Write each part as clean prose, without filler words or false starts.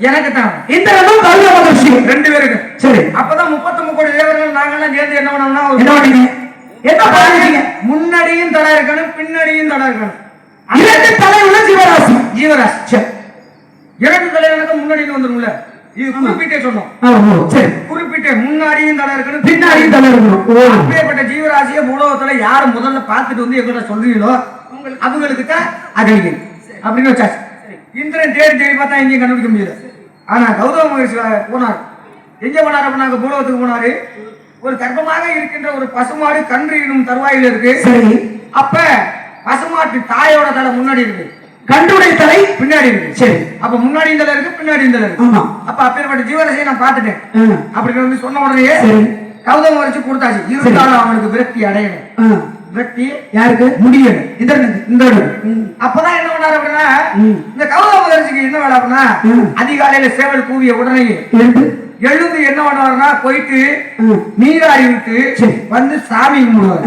எனக்கு தான். இந்திரனும் கௌதம மகரிஷி 2 பேருக்கு. சரி. அப்பதான் 33 கோடி தேவர்கள் நாங்கெல்லாம் சேர்ந்து என்ன பண்ணோம்னா என்ன பண்ணீங்க? என்ன பண்ணீங்க? முன்னாடியும் தடை இருக்கணும், பின்னாடியும் தடை இருக்கணும். 2 தலை உள்ள ஜீவராசி. ஜீவராசி. சரி. 2 தலைகளுக்கு முன்னாடியும் வந்துரும்ல. இது குறிப்பிட்டே சொன்னோம். சரி. குறிப்பிட்டே முன்னாடியும் தடை இருக்கணும், பின்னாடியும் தடை இருக்கணும். அப்படியேப்பட்ட ஜீவராசியை உலகத்துல யாரு முதல்ல பார்த்துட்டு வந்து எங்கிட்ட சொல்றீங்களோ அவங்களுக்கு தான் அகலிகள் அப்படின்னு வச்சாச்சு. இந்திரன் தேடி பார்த்தா எங்கேயும் கண்டுபிடிக்க முடியல. ஆனா கௌதம மகரிஷி போனார். எங்க போனார் அப்படின்னா பூலோகத்துக்கு போனாரு. ஒரு கர்ப்பமாக இருக்கின்ற ஒரு பசுமாடு கன்று எனும் தருவாயில இருக்கு. சரி. அப்ப பசுமாட்டு தாயோட தலை முன்னாடி இருக்கு, கன்றுடைய தலை பின்னாடி இருக்கு. சரி. அப்ப முன்னாடி இந்த இருக்கு, பின்னாடி இந்த இருக்கு. ஆமா. அப்ப அப்பேற்பட்ட ஜீவராசியை நான் பார்த்துட்டேன் அப்படின்னு வந்து சொன்ன உடனே கௌதம மகரிஷி கொடுத்தாச்சு. இருந்தாலும் அவனுக்கு விரக்தி அடையணும். விரக்தி யாருக்கு? முடியணும். இந்திரனுக்கு. அப்பதான் என்ன பண்ணாரு அப்படின்னா இந்த கௌதம மகரிஷிக்கு என்ன வேலை அப்படின்னா அதிகாலையில சேவல் கூவிய உடனே எழுந்து என்ன பண்ணுவாருன்னா போயிட்டு நீராடி விட்டு வந்து சாமி கும்பிடுவார்.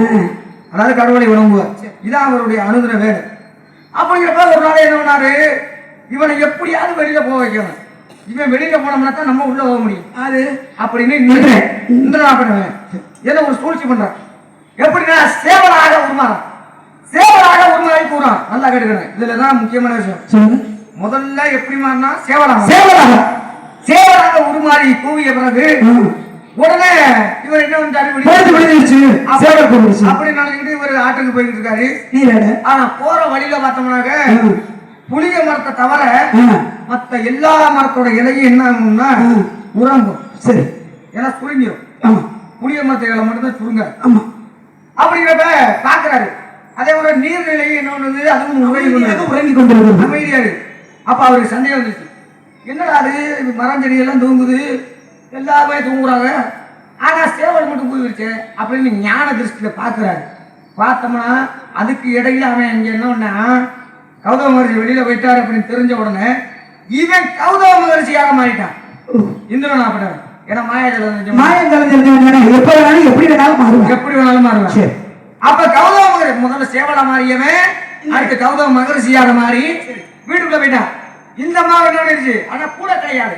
அதாவது கடவுளை வணங்குவார். இதான் அவருடைய அனுதின வேலை. அப்படிங்கிறப்ப ஒரு நாள் என்ன பண்ணாரு, இவனை எப்படியாவது வெளியில போக வைக்கணும். இவன் வெளியில போனோம்னா தான் நம்ம உள்ள போக முடியும். அது அப்படின்னு இந்திரன் பண்ணுவேன். ஏதோ ஒரு சூழ்ச்சி பண்றான். எப்படின்னா சேவலாக உருமாறான். சேவலாக உருமாறி கூறான். நல்லா கேட்டுக்கிறேன். இதுலதான் முக்கியமான விஷயம். முதல்ல எப்படி மாறினா சேவலாக உருமாறி கூவிய பிறகு உடனே இவர் என்ன பண்ணாரு, அப்படி நினைச்சுட்டு இவர் ஆட்டுக்கு போயிட்டு இருக்காரு. ஆனா போற வழியில பார்த்தோம்னாக்க புளிய மரத்தை தவிர மத்த எல்லா மரத்தோட இலையும் என்ன ஆகும்னா உறங்கும். சரி. ஏன்னா சுருங்கிடும். புளிய மரத்தை இலை மட்டும்தான் சுருங்க. அப்படிங்கிறப்ப பாக்குறாரு. அதே போல நீர்நிலையும் என்ன பண்ணுது, அதுவும் உறங்கி கொண்டிருக்கும் அமைதியாரு. அப்ப அவருக்கு சந்தேகம் வந்துச்சு. என்னடா அது மரம் செடி எல்லாம் தூங்குது, எல்லாமே தூங்குறாங்க, ஆனா சேவல் மட்டும் போயிருச்சு அப்படின்னு ஞான திருஷ்டியில பாக்குறாரு. பார்த்தோம்னா அதுக்கு இடையில அவன் இங்க என்ன பண்ணா கௌதம மகரிஷி வெளியில போயிட்டாரு அப்படின்னு தெரிஞ்ச உடனே இவன் கௌதம மகரிஷியாக மாறிட்டான். இந்திரன் அப்படின். ஏன்னா மாயாஜலம் எப்படி வேணாலும் மாறுவான். அப்ப கௌதம மகரிஷி முதல்ல சேவலா மாறியவன் அடுத்து கௌதம மகரிஷியாக மாறி வீட்டுக்குள்ள போயிட்டான். இந்த மாதிரி என்ன ஆயிடுச்சு, ஆனா கூட கிடையாது.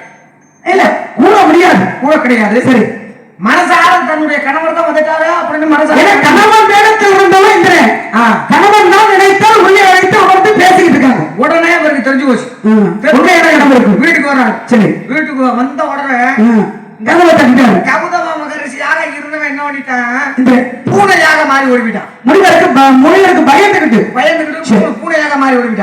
இல்ல கூட முடியாது, கூட கிடையாது. சரி. மனசார தன்னுடைய கணவர் தான் வந்துட்டாரு அப்படின்னு மனசார கணவன் வேடத்தில் இருந்தவன் இந்திரன். கணவன் தான் நினைத்தால் உள்ளே அழைத்து அமர்ந்து பேசிக்கிட்டு இருக்காங்க. உடனே அவருக்கு தெரிஞ்சு போச்சு. வீட்டுக்கு வர்றாரு. சரி. வீட்டுக்கு வந்த உடனே கௌதம மகரிஷியாக இருந்தவன் என்ன பண்ணிட்டான், பூனையாக மாறி ஓடிவிட்டான். முனிவருக்கு பயந்துகிட்டு பூனையாக மாறி ஓடிவிட்டான்.